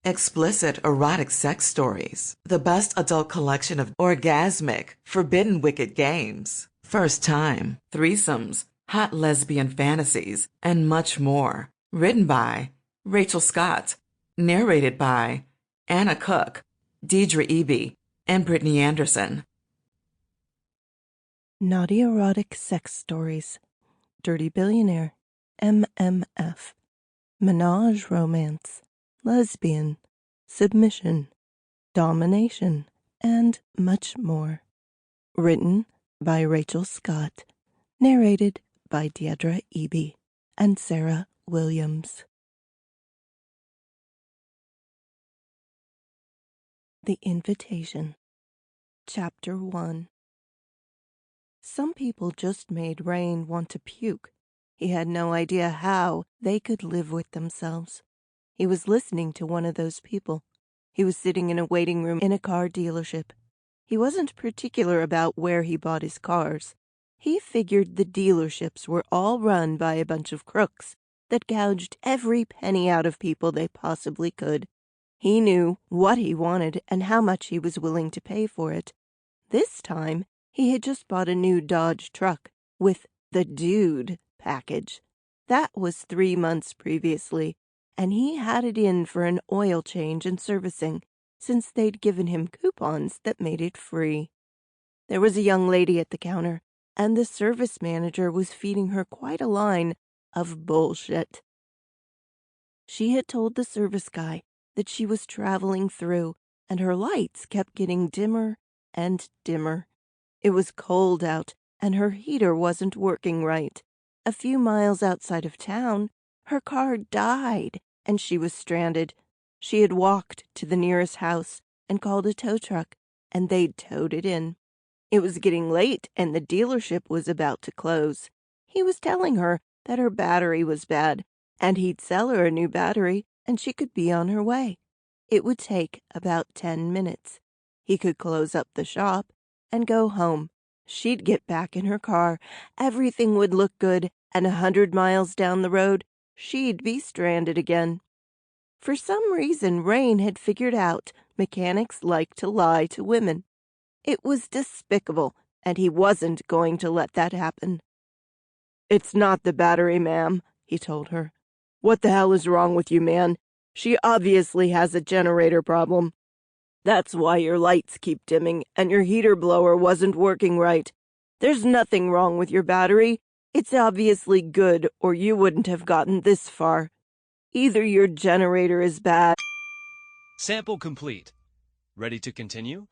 Explicit Erotic Sex Stories, the best adult collection of orgasmic, forbidden wicked games, first time, threesomes, hot lesbian fantasies, and much more. Written by Rachel Scott, narrated by Anna Cook, Diedra and Britney Anderson. Naughty Erotic Sex Stories, Dirty Billionaire, MMF, Menage Romance, Lesbian, Submission, Domination, and much more. Written by Rachel Scott, narrated by Diedra and Sarah Williams. The Invitation. Chapter 1. Some people just made Rain want to puke. He had no idea how they could live with themselves. He was listening to one of those people. He was sitting in a waiting room in a car dealership. He wasn't particular about where he bought his cars. He figured the dealerships were all run by a bunch of crooks that gouged every penny out of people they possibly could. He knew what he wanted and how much he was willing to pay for it. This time, he had just bought a new Dodge truck with the Dude package. That was 3 months previously, and he had it in for an oil change and servicing, since they'd given him coupons that made it free. There was a young lady at the counter, and the service manager was feeding her quite a line of bullshit. She had told the service guy that she was traveling through, and her lights kept getting dimmer and dimmer. It was cold out, and her heater wasn't working right. A few miles outside of town, her car died, and she was stranded. She had walked to the nearest house and called a tow truck, and they'd towed it in. It was getting late, and the dealership was about to close. He was telling her that her battery was bad, and he'd sell her a new battery, and she could be on her way. It would take about 10 minutes. He could close up the shop and go home. She'd get back in her car. Everything would look good, and 100 miles down the road, she'd be stranded again. For some reason, Rain had figured out mechanics like to lie to women. It was despicable, and he wasn't going to let that happen. "It's not the battery, ma'am," he told her. "What the hell is wrong with you, man? She obviously has a generator problem. That's why your lights keep dimming and your heater blower wasn't working right. There's nothing wrong with your battery. It's obviously good, or you wouldn't have gotten this far. Either your generator is bad." Sample complete. Ready to continue?